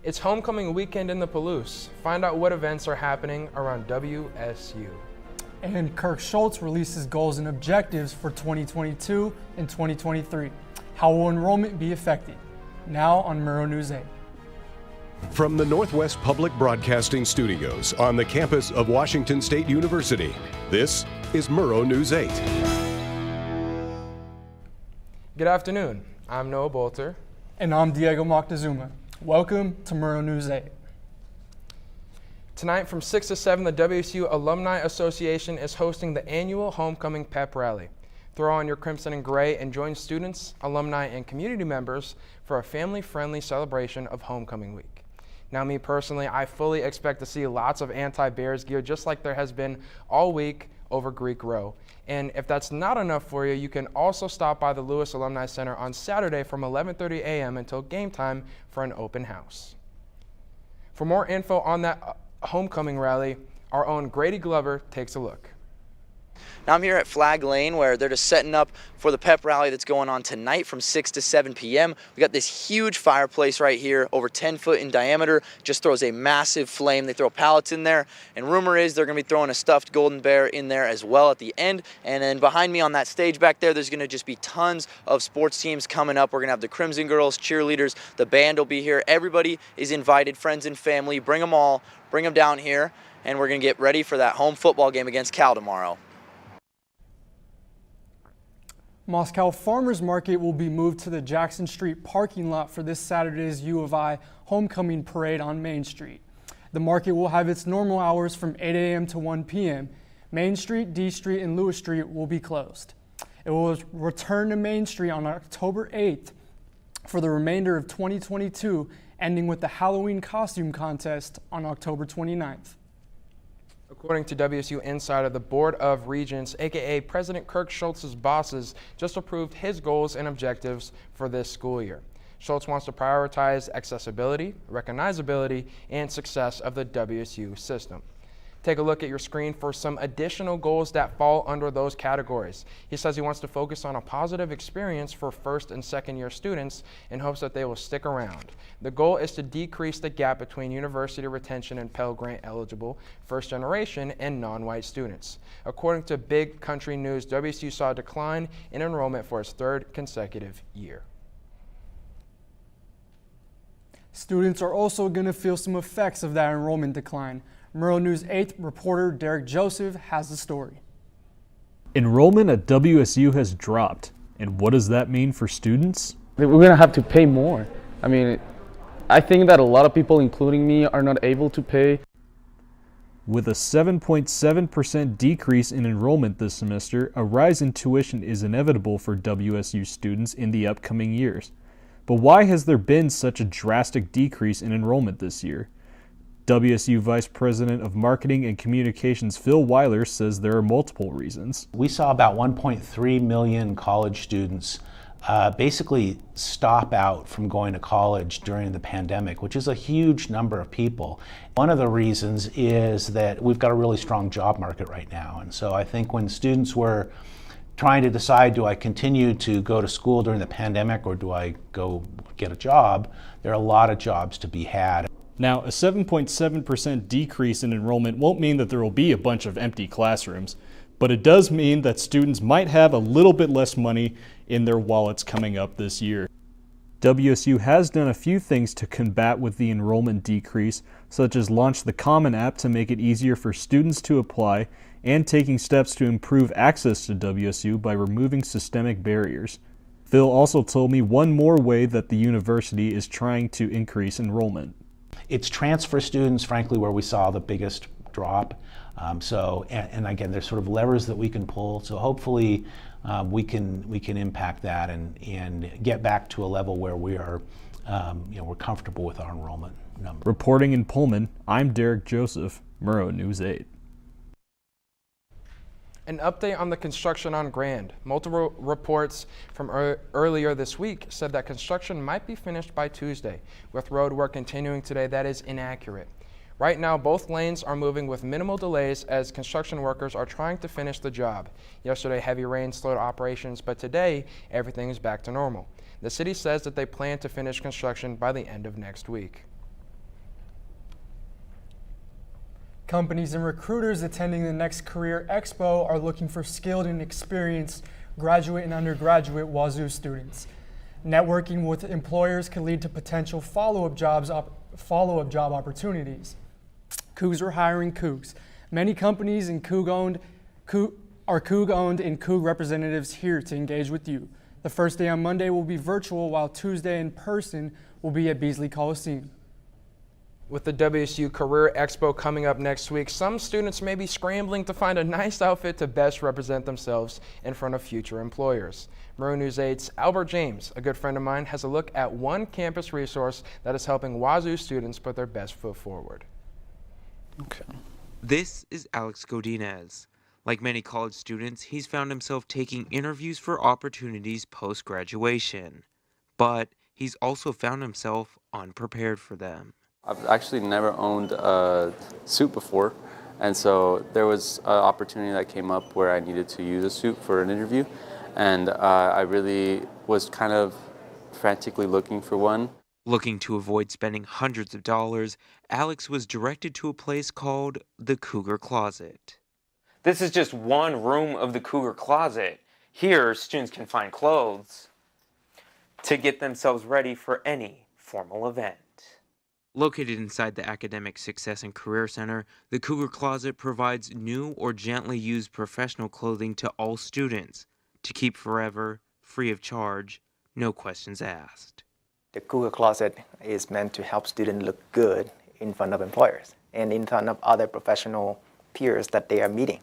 It's homecoming weekend in the Palouse. Find out what events are happening around WSU. And Kirk Schultz releases goals and objectives for 2022 and 2023. How will enrollment be affected? Now on Murrow News 8. From the Northwest Public Broadcasting Studios on the campus of Washington State University, this is Murrow News 8. Good afternoon. I'm Noah Bolter. And I'm Diego Moctezuma. Welcome to Murrow News 8. Tonight from 6 to 7, the WSU Alumni Association is hosting the annual Homecoming Pep Rally. Throw on your crimson and gray and join students, alumni, and community members for a family-friendly celebration of Homecoming Week. Now, me personally, I fully expect to see lots of anti-Bears gear just like there has been all week over Greek Row. And if that's not enough for you, you can also stop by the Lewis Alumni Center on Saturday from 11:30 a.m. until game time for an open house. For more info on that homecoming rally, our own Grady Glover takes a look. Now I'm here at Flag Lane where they're just setting up for the pep rally that's going on tonight from 6 to 7 p.m. We got this huge fireplace right here, over 10 foot in diameter, just throws a massive flame. They throw pallets in there, and rumor is they're going to be throwing a stuffed golden bear in there as well at the end. And then behind me on that stage back there, there's going to just be tons of sports teams coming up. We're going to have the Crimson Girls, cheerleaders, the band will be here. Everybody is invited, friends and family. Bring them all, bring them down here, and we're going to get ready for that home football game against Cal tomorrow. Moscow Farmers Market will be moved to the Jackson Street parking lot for this Saturday's U of I homecoming parade on Main Street. The market will have its normal hours from 8 a.m. to 1 p.m. Main Street, D Street, and Lewis Street will be closed. It will return to Main Street on October 8th for the remainder of 2022, ending with the Halloween costume contest on October 29th. According to WSU Insider, the Board of Regents, aka President Kirk Schultz's bosses, just approved his goals and objectives for this school year. Schultz wants to prioritize accessibility, recognizability, and success of the WSU system. Take a look at your screen for some additional goals that fall under those categories. He says he wants to focus on a positive experience for first and second year students in hopes that they will stick around. The goal is to decrease the gap between university retention and Pell Grant eligible first generation and non-white students. According to Big Country News, WSU saw a decline in enrollment for its third consecutive year. Students are also going to feel some effects of that enrollment decline. Murrow News 8 reporter Derek Joseph has the story. Enrollment at WSU has dropped. And what does that mean for students? We're going to have to pay more. I mean, I think that a lot of people, including me, are not able to pay. With a 7.7% decrease in enrollment this semester, a rise in tuition is inevitable for WSU students in the upcoming years. But why has there been such a drastic decrease in enrollment this year? WSU Vice President of Marketing and Communications Phil Weiler says there are multiple reasons. We saw about 1.3 million college students basically stop out from going to college during the pandemic, which is a huge number of people. One of the reasons is that we've got a really strong job market right now. And so I think when students were trying to decide, do I continue to go to school during the pandemic or do I go get a job, there are a lot of jobs to be had. Now, a 7.7% decrease in enrollment won't mean that there will be a bunch of empty classrooms, but it does mean that students might have a little bit less money in their wallets coming up this year. WSU has done a few things to combat with the enrollment decrease, such as launch the Common App to make it easier for students to apply and taking steps to improve access to WSU by removing systemic barriers. Phil also told me one more way that the university is trying to increase enrollment. It's transfer students, frankly, where we saw the biggest drop. And again, there's sort of levers that we can pull. So hopefully we can impact that and get back to a level where we are, we're comfortable with our enrollment number. Reporting in Pullman, I'm Derek Joseph, Murrow News 8. An update on the construction on Grand. Multiple reports from earlier this week said that construction might be finished by Tuesday. With road work continuing today, that is inaccurate. Right now, both lanes are moving with minimal delays as construction workers are trying to finish the job. Yesterday, heavy rain slowed operations, but today, everything is back to normal. The city says that they plan to finish construction by the end of next week. Companies and recruiters attending the next Career Expo are looking for skilled and experienced graduate and undergraduate Wazoo students. Networking with employers could lead to potential follow-up job opportunities. Cougs are hiring Cougs. Many companies and Coug-owned and Coug representatives here to engage with you. The first day on Monday will be virtual, while Tuesday in person will be at Beasley Coliseum. With the WSU Career Expo coming up next week, some students may be scrambling to find a nice outfit to best represent themselves in front of future employers. Murrow News 8's Albert James, a good friend of mine, has a look at one campus resource that is helping Wazoo students put their best foot forward. Okay. This is Alex Godinez. Like many college students, he's found himself taking interviews for opportunities post-graduation. But he's also found himself unprepared for them. I've actually never owned a suit before, and so there was an opportunity that came up where I needed to use a suit for an interview, and I really was kind of frantically looking for one. Looking to avoid spending hundreds of dollars, Alex was directed to a place called the Cougar Closet. This is just one room of the Cougar Closet. Here, students can find clothes to get themselves ready for any formal event. Located inside the Academic Success and Career Center, the Cougar Closet provides new or gently used professional clothing to all students to keep forever, free of charge, no questions asked. The Cougar Closet is meant to help students look good in front of employers and in front of other professional peers that they are meeting.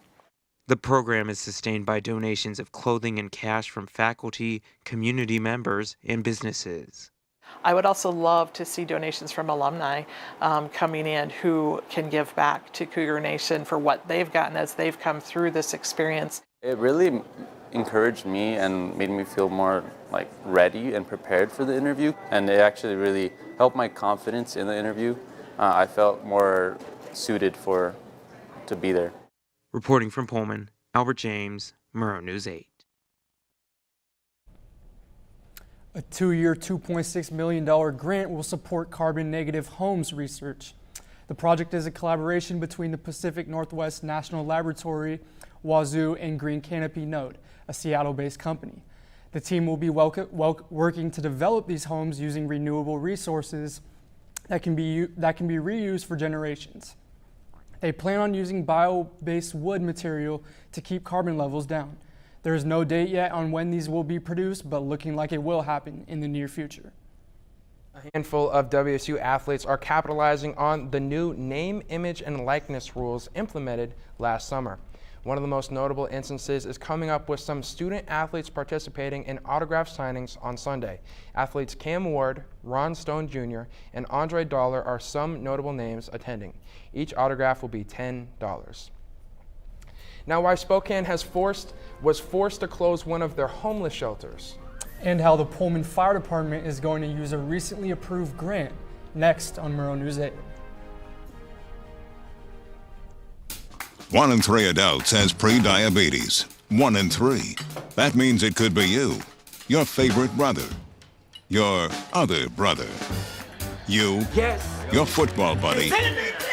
The program is sustained by donations of clothing and cash from faculty, community members, and businesses. I would also love to see donations from alumni coming in who can give back to Cougar Nation for what they've gotten as they've come through this experience. It really encouraged me and made me feel more ready and prepared for the interview, and it actually really helped my confidence in the interview. I felt more suited to be there. Reporting from Pullman, Albert James, Murrow News 8. A 2-year, $2.6 million grant will support carbon-negative homes research. The project is a collaboration between the Pacific Northwest National Laboratory, Wazoo, and Green Canopy Node, a Seattle-based company. The team will be working to develop these homes using renewable resources that can be reused for generations. They plan on using bio-based wood material to keep carbon levels down. There is no date yet on when these will be produced, but looking like it will happen in the near future. A handful of WSU athletes are capitalizing on the new name, image, and likeness rules implemented last summer. One of the most notable instances is coming up with some student athletes participating in autograph signings on Sunday. Athletes Cam Ward, Ron Stone Jr., and Andre Dollar are some notable names attending. Each autograph will be $10. Now, why Spokane was forced to close one of their homeless shelters. And how the Pullman Fire Department is going to use a recently approved grant. Next on Murrow News 8. 1 in 3 adults has pre-diabetes. 1 in 3. That means it could be you, your favorite brother, your other brother, you, your football buddy,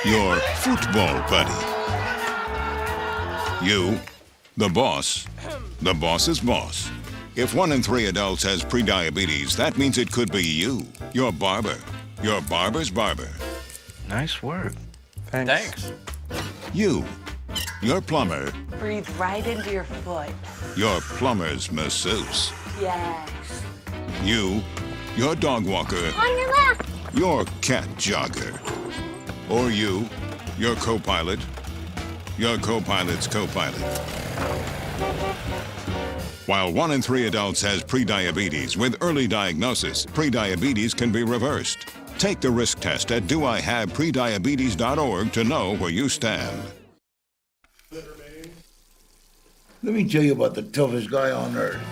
your football buddy. You, the boss's boss. If 1 in 3 adults has prediabetes, that means it could be you, your barber, your barber's barber. Nice work. Thanks. You, your plumber, Breathe right into your foot. your plumber's masseuse. Yes. You, your dog walker, On your left. your cat jogger. Or you, your co-pilot, your co-pilot's co-pilot. While 1 in 3 adults has prediabetes, with early diagnosis, prediabetes can be reversed. Take the risk test at doihaveprediabetes.org to know where you stand. Let me tell you about the toughest guy on earth.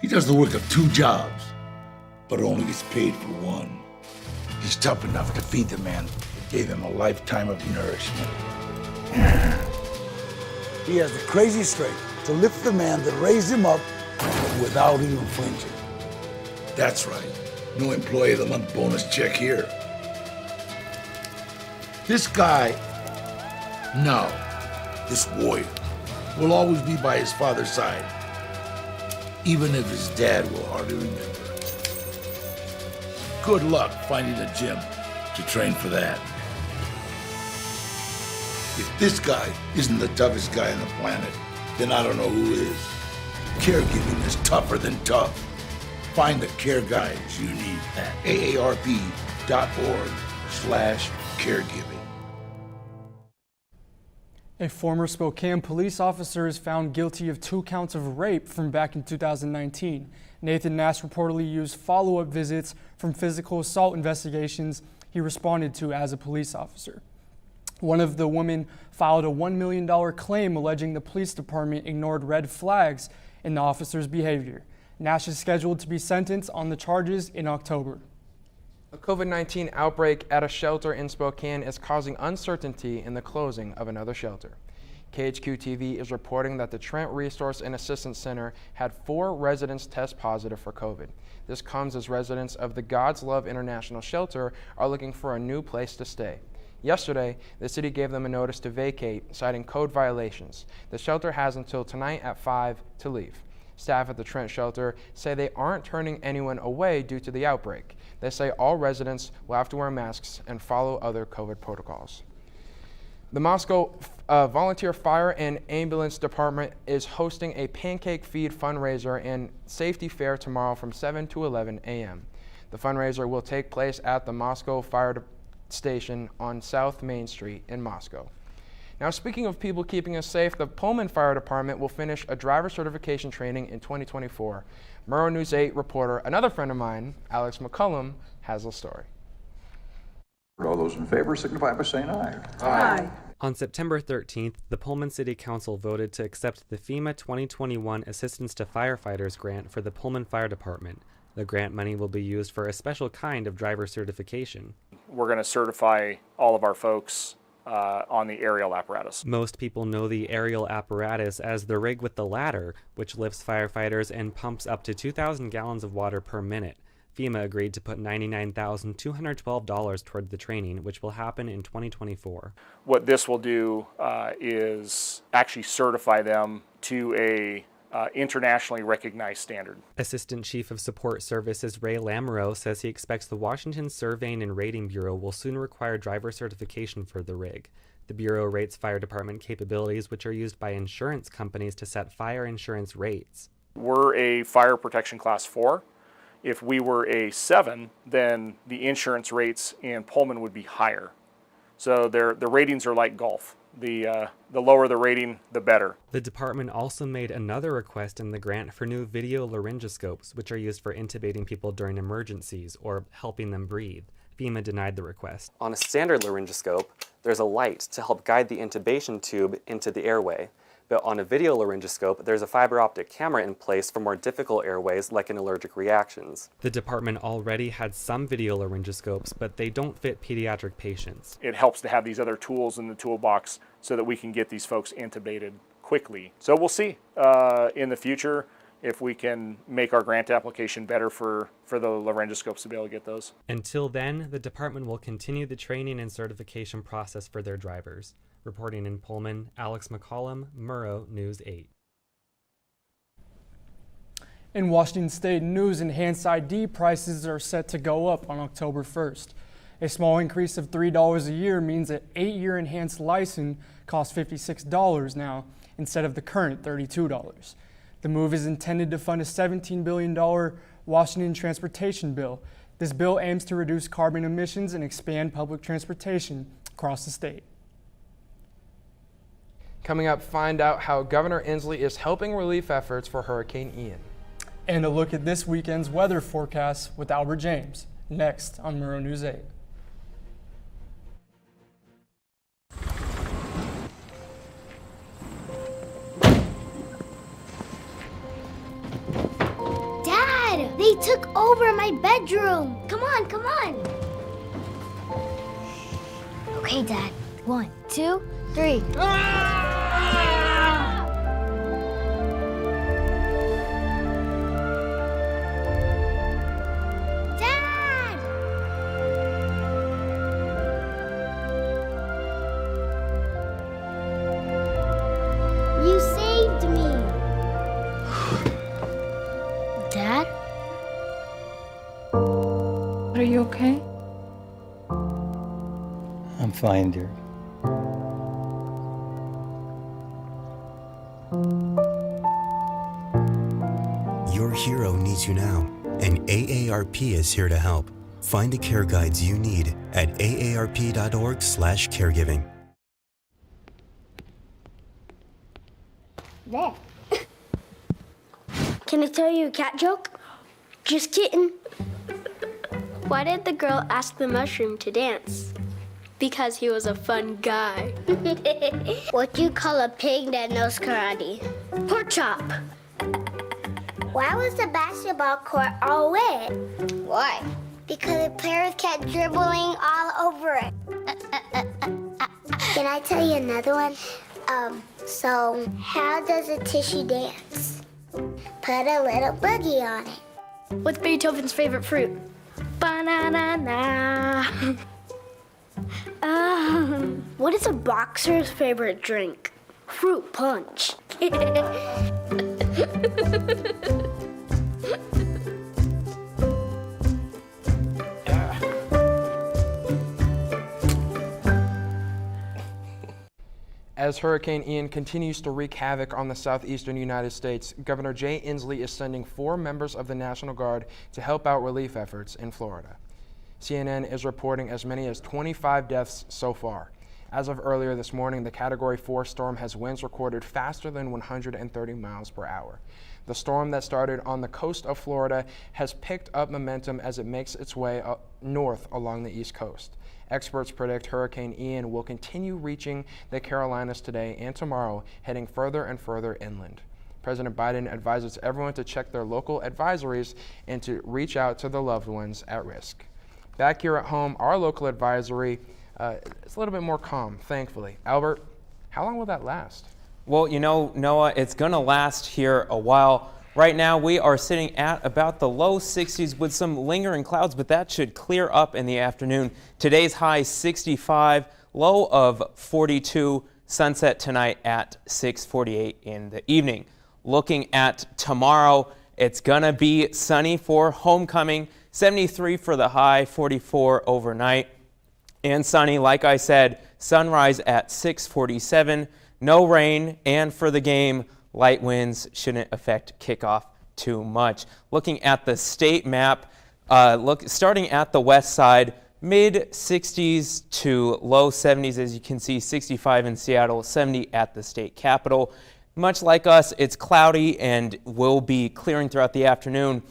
He does the work of 2 jobs, but only gets paid for one. He's tough enough to feed the man that gave him a lifetime of nourishment. He has the crazy strength to lift the man that raised him up without even flinching. That's right. No employee of the month bonus check here. This guy, no, this warrior, will always be by his father's side, even if his dad will hardly remember. Good luck finding a gym to train for that. If this guy isn't the toughest guy on the planet, then I don't know who is. Caregiving is tougher than tough. Find the care guides you need at aarp.org/caregiving. A former Spokane police officer is found guilty of 2 counts of rape from back in 2019. Nathan Nass reportedly used follow-up visits from physical assault investigations he responded to as a police officer. One of the women filed a $1 million claim alleging the police department ignored red flags in the officer's behavior. Nash is scheduled to be sentenced on the charges in October. A COVID-19 outbreak at a shelter in Spokane is causing uncertainty in the closing of another shelter. KHQ-TV is reporting that the Trent Resource and Assistance Center had 4 residents test positive for COVID. This comes as residents of the God's Love International Shelter are looking for a new place to stay. Yesterday, the city gave them a notice to vacate, citing code violations. The shelter has until tonight at 5 to leave. Staff at the Trent shelter say they aren't turning anyone away due to the outbreak. They say all residents will have to wear masks and follow other COVID protocols. The Moscow Volunteer Fire and Ambulance Department is hosting a pancake feed fundraiser and safety fair tomorrow from 7 to 11 a.m. The fundraiser will take place at the Moscow Fire Station on South Main Street in Moscow. Now, speaking of people keeping us safe, the Pullman Fire Department will finish a driver certification training in 2024. Murrow News 8 reporter, another friend of mine, Alex McCullum, has the story. All those in favor signify by saying aye. Aye. On September 13th, the Pullman City Council voted to accept the FEMA 2021 Assistance to Firefighters grant for the Pullman Fire Department. The grant money will be used for a special kind of driver certification. We're going to certify all of our folks on the aerial apparatus. Most people know the aerial apparatus as the rig with the ladder, which lifts firefighters and pumps up to 2,000 gallons of water per minute. FEMA agreed to put $99,212 toward the training, which will happen in 2024. What this will do is actually certify them to a internationally recognized standard. Assistant Chief of Support Services Ray Lamoureux says he expects the Washington Surveying and Rating Bureau will soon require driver certification for the rig. The Bureau rates fire department capabilities, which are used by insurance companies to set fire insurance rates. We're a fire protection class 4. If we were a 7, then the insurance rates in Pullman would be higher. So the ratings are like golf. The lower the rating, the better. The department also made another request in the grant for new video laryngoscopes, which are used for intubating people during emergencies or helping them breathe. FEMA denied the request. On a standard laryngoscope, there's a light to help guide the intubation tube into the airway. But on a video laryngoscope, there's a fiber optic camera in place for more difficult airways like in allergic reactions. The department already had some video laryngoscopes, but they don't fit pediatric patients. It helps to have these other tools in the toolbox so that we can get these folks intubated quickly. So we'll see in the future if we can make our grant application better for the laryngoscopes to be able to get those. Until then, the department will continue the training and certification process for their drivers. Reporting in Pullman, Alex McCollum, Murrow News 8. In Washington State news, enhanced ID prices are set to go up on October 1st. A small increase of $3 a year means an 8-year enhanced license costs $56 now instead of the current $32. The move is intended to fund a $17 billion Washington transportation bill. This bill aims to reduce carbon emissions and expand public transportation across the state. Coming up, find out how Governor Inslee is helping relief efforts for Hurricane Ian. And a look at this weekend's weather forecast with Albert James, next on Murrow News 8. Dad, they took over my bedroom. Come on, come on. Okay, Dad. 1, 2, 3. Are you okay? I'm fine, dear. Your hero needs you now, and AARP is here to help. Find the care guides you need at aarp.org/caregiving. There. Can I tell you a cat joke? Just kidding. Why did the girl ask the mushroom to dance? Because he was a fun guy. What do you call a pig that knows karate? Pork chop. Why was the basketball court all wet? Why? Because the players kept dribbling all over it. Can I tell you another one? So how does a tissue dance? Put a little boogie on it. What's Beethoven's favorite fruit? Banana. What is a boxer's favorite drink? Fruit punch. As Hurricane Ian continues to wreak havoc on the southeastern United States, Governor Jay Inslee is sending 4 members of the National Guard to help out relief efforts in Florida. CNN is reporting as many as 25 deaths so far. As of earlier this morning, the Category 4 storm has winds recorded faster than 130 miles per hour. The storm that started on the coast of Florida has picked up momentum as it makes its way north along the East Coast. Experts predict Hurricane Ian will continue reaching the Carolinas today and tomorrow, heading further and further inland. President Biden advises everyone to check their local advisories and to reach out to the loved ones at risk. Back here at home, our local advisory is a little bit more calm, thankfully. Albert, how long will that last? Well, you know, Noah, it's going to last here a while. Right now, we are sitting at about the low 60s with some lingering clouds, but that should clear up in the afternoon. Today's high 65, low of 42, sunset tonight at 6:48 in the evening. Looking at tomorrow, it's going to be sunny for homecoming, 73 for the high, 44 overnight. And sunny, like I said, sunrise at 6:47, no rain, and for the game, light winds shouldn't affect kickoff too much. Looking at the state map, starting at the west side, mid 60s to low 70s, as you can see, 65 in Seattle, 70 at the state capitol. Much like us, it's cloudy and will be clearing throughout the afternoon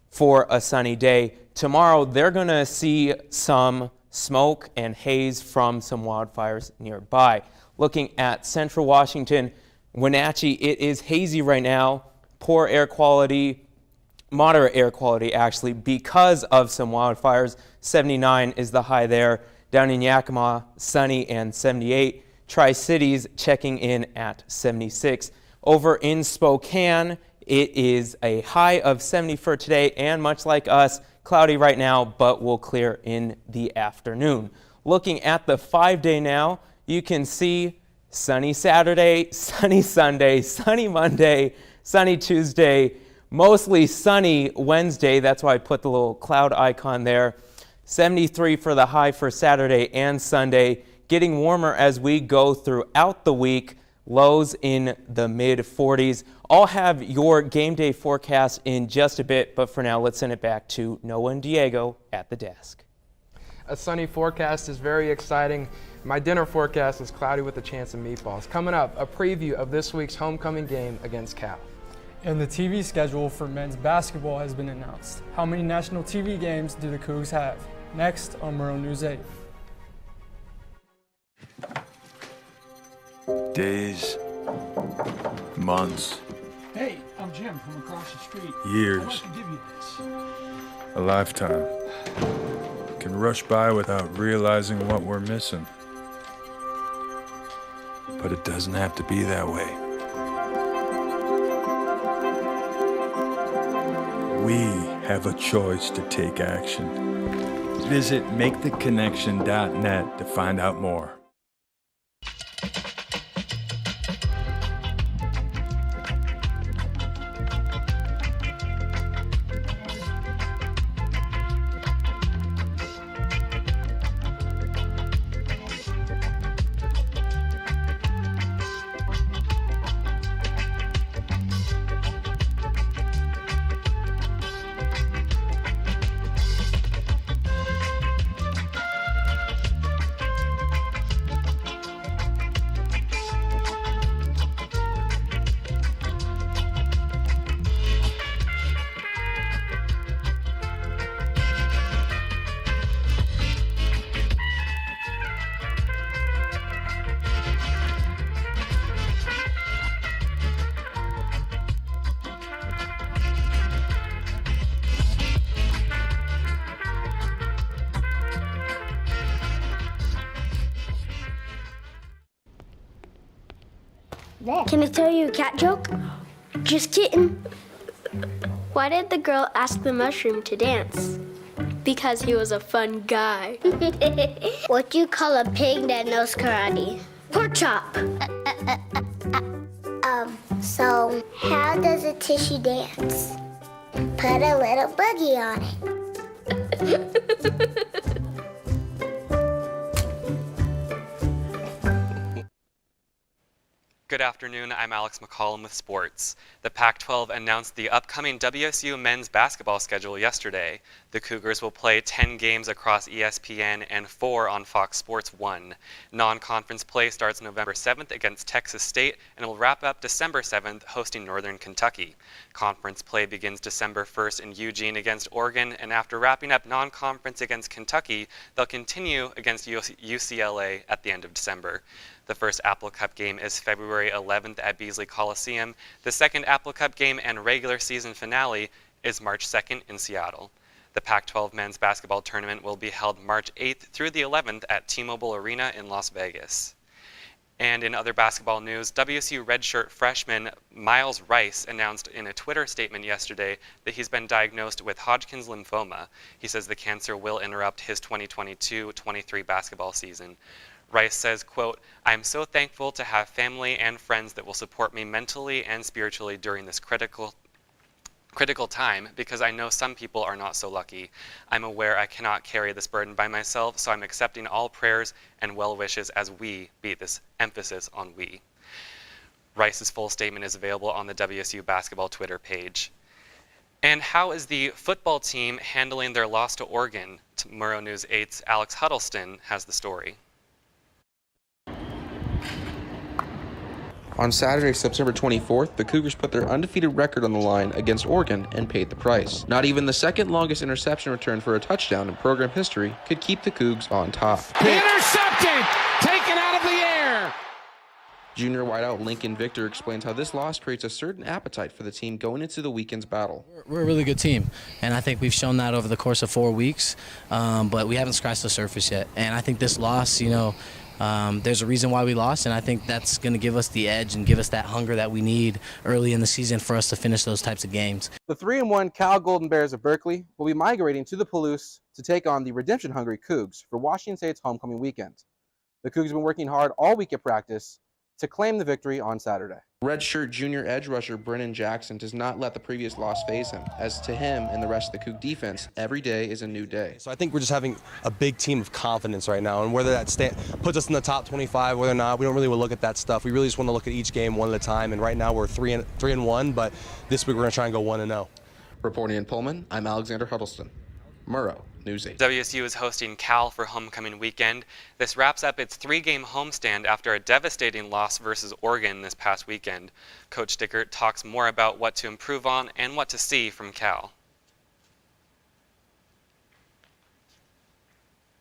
for a sunny day. Tomorrow, they're going to see some smoke and haze from some wildfires nearby. Looking at central Washington, Wenatchee, it is hazy right now, poor air quality, moderate air quality actually, because of some wildfires. 79 is the high there. Down in Yakima, sunny and 78. Tri-Cities checking in at 76. Over in Spokane, it is a high of 70 for today, and much like us, cloudy right now, but will clear in the afternoon. Looking at the 5-day now, you can see sunny Saturday, sunny Sunday, sunny Monday, sunny Tuesday, mostly sunny Wednesday. That's why I put the little cloud icon there. 73 for the high for Saturday and Sunday. Getting warmer as we go throughout the week. Lows in the mid 40s. I'll have your game day forecast in just a bit, but for now, let's send it back to Noah and Diego at the desk. A sunny forecast is very exciting. My dinner forecast is cloudy with a chance of meatballs. Coming up, a preview of this week's homecoming game against Cal. And the TV schedule for men's basketball has been announced. How many national TV games do the Cougs have? Next on Murrow News 8. Days, months, Hey, I'm Jim from across the street. years, I'd like to give you this. a lifetime can rush by without realizing what we're missing. But it doesn't have to be that way. We have a choice to take action. Visit maketheconnection.net to find out more. Can I tell you a cat joke? Just kidding. Why did the girl ask the mushroom to dance? Because he was a fun guy. What do you call a pig that knows karate? Pork chop. So how does a tissue dance? Put a little boogie on it. Good afternoon, I'm Alex McCollum with sports. The Pac-12 announced the upcoming WSU men's basketball schedule yesterday. The Cougars will play 10 games across ESPN and 4 on Fox Sports 1. Non-conference play starts November 7th against Texas State and will wrap up December 7th hosting Northern Kentucky. Conference play begins December 1st in Eugene against Oregon, and after wrapping up non-conference against Kentucky, they'll continue against UCLA at the end of December. The first Apple Cup game is February 11th at Beasley Coliseum. The second Apple Cup game and regular season finale is March 2nd in Seattle. The Pac-12 men's basketball tournament will be held March 8th through the 11th at T-Mobile Arena in Las Vegas. And in other basketball news, WSU redshirt freshman Miles Rice announced in a Twitter statement yesterday that he's been diagnosed with Hodgkin's lymphoma. He says the cancer will interrupt his 2022-23 basketball season. Rice says, quote, "I'm so thankful to have family and friends that will support me mentally and spiritually during this critical time, because I know some people are not so lucky. I'm aware I cannot carry this burden by myself, so I'm accepting all prayers and well wishes as we beat this emphasis on we." Rice's full statement is available on the WSU basketball Twitter page. And how is the football team handling their loss to Oregon? Murrow News 8's Alex Huddleston has the story. On Saturday, September 24th, the Cougars put their undefeated record on the line against Oregon and paid the price. Not even the second longest interception return for a touchdown in program history could keep the Cougs on top. Intercepted! Taken out of the air! Junior wideout Lincoln Victor explains how this loss creates a certain appetite for the team going into the weekend's battle. We're a really good team, and I think we've shown that over the course of 4 weeks, but we haven't scratched the surface yet. And I think this loss, there's a reason why we lost, and I think that's going to give us the edge and give us that hunger that we need early in the season for us to finish those types of games. The 3-1 Cal Golden Bears of Berkeley will be migrating to the Palouse to take on the redemption-hungry Cougs for Washington State's homecoming weekend. The Cougs have been working hard all week at practice to claim the victory on Saturday. Redshirt junior edge rusher Brennan Jackson does not let the previous loss phase him, as to him and the rest of the Coug defense, every day is a new day. So I think we're just having a big team of confidence right now, and whether that puts us in the top 25, whether or not, we don't really want to look at that stuff. We really just want to look at each game one at a time, and right now we're 3-1, but this week we're going to try and go 1-0. Reporting in Pullman, I'm Alexander Huddleston. Murrow, News 8. WSU is hosting Cal for homecoming weekend. This wraps up its 3-game homestand after a devastating loss versus Oregon this past weekend. Coach Dickert talks more about what to improve on and what to see from Cal.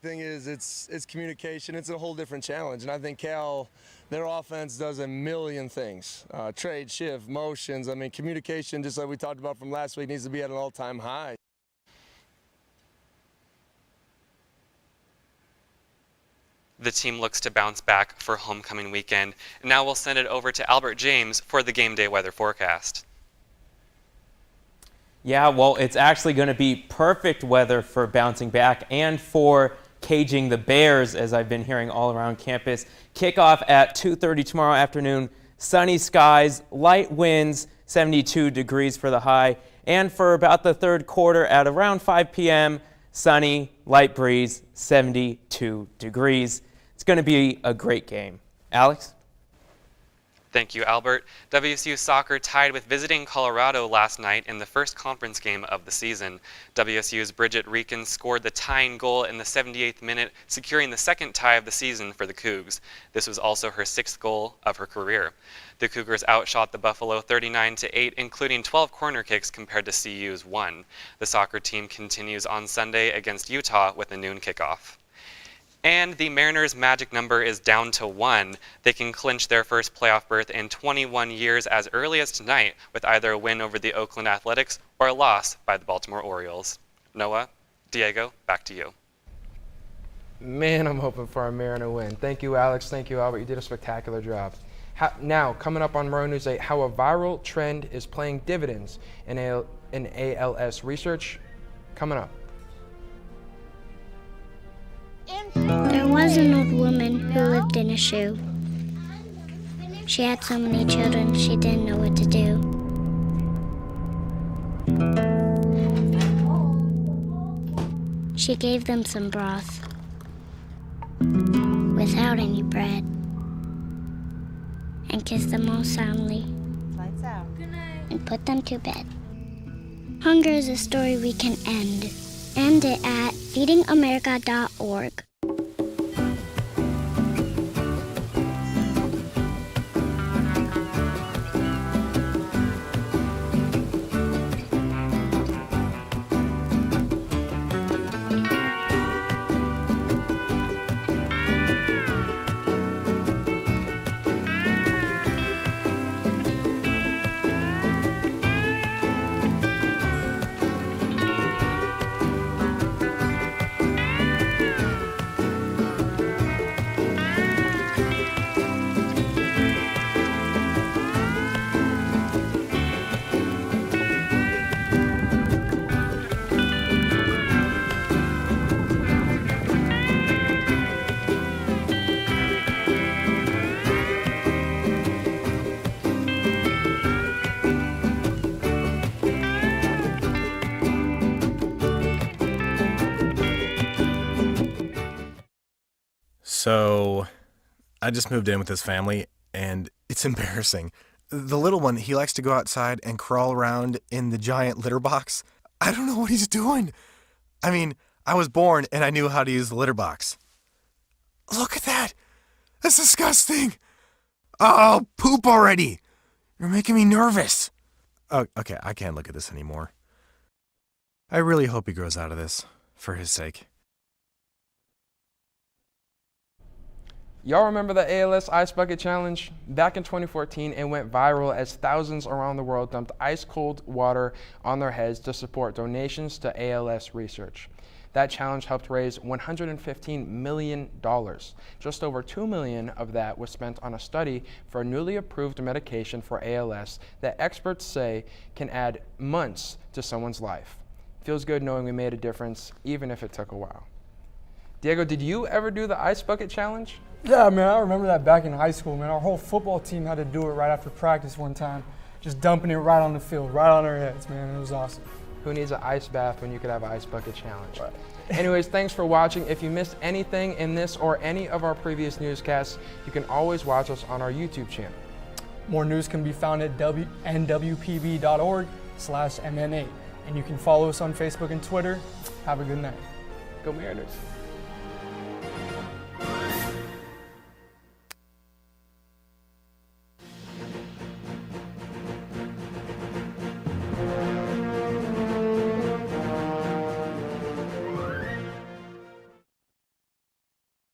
Thing is, it's communication. It's a whole different challenge, and I think Cal, their offense does a million things. Trade, shift, motions. I mean, communication, just like we talked about from last week, needs to be at an all-time high. The team looks to bounce back for homecoming weekend. And now we'll send it over to Albert James for the game day weather forecast. Yeah, well, it's actually going to be perfect weather for bouncing back and for caging the Bears, as I've been hearing all around campus. Kickoff at 2:30 tomorrow afternoon. Sunny skies, light winds, 72 degrees for the high. And for about the third quarter at around 5 p.m., sunny, light breeze, 72 degrees. It's going to be a great game. Alex? Thank you, Albert. WSU soccer tied with visiting Colorado last night in the first conference game of the season. WSU's Bridget Reekins scored the tying goal in the 78th minute, securing the second tie of the season for the Cougs. This was also her 6th goal of her career. The Cougars outshot the Buffalo 39-8, including 12 corner kicks compared to CU's 1. The soccer team continues on Sunday against Utah with a noon kickoff. And the Mariners' magic number is down to 1. They can clinch their first playoff berth in 21 years as early as tonight with either a win over the Oakland Athletics or a loss by the Baltimore Orioles. Noah, Diego, back to you. Man, I'm hoping for a Mariner win. Thank you, Alex. Thank you, Albert. You did a spectacular job. Now, coming up on Murrow News 8, how a viral trend is playing dividends in ALS research. Coming up. There was an old woman who lived in a shoe. She had so many children, she didn't know what to do. She gave them some broth without any bread and kissed them all soundly and put them to bed. Hunger is a story we can end. End it at feedingamerica.org. So, I just moved in with his family, and it's embarrassing. The little one, he likes to go outside and crawl around in the giant litter box. I don't know what he's doing. I mean, I was born and I knew how to use the litter box. Look at that! That's disgusting! Oh, poop already! You're making me nervous. Oh, okay, I can't look at this anymore. I really hope he grows out of this, for his sake. Y'all remember the ALS Ice Bucket Challenge? Back in 2014, it went viral as thousands around the world dumped ice-cold water on their heads to support donations to ALS research. That challenge helped raise $115 million. Just over $2 million of that was spent on a study for a newly approved medication for ALS that experts say can add months to someone's life. Feels good knowing we made a difference, even if it took a while. Diego, did you ever do the Ice Bucket Challenge? Yeah, man, I remember that back in high school, man. Our whole football team had to do it right after practice one time. Just dumping it right on the field, right on our heads, man. It was awesome. Who needs an ice bath when you could have an Ice Bucket Challenge? Right. Anyways, thanks for watching. If you missed anything in this or any of our previous newscasts, you can always watch us on our YouTube channel. More news can be found at nwpb.org/MN8. And you can follow us on Facebook and Twitter. Have a good night. Go Mariners.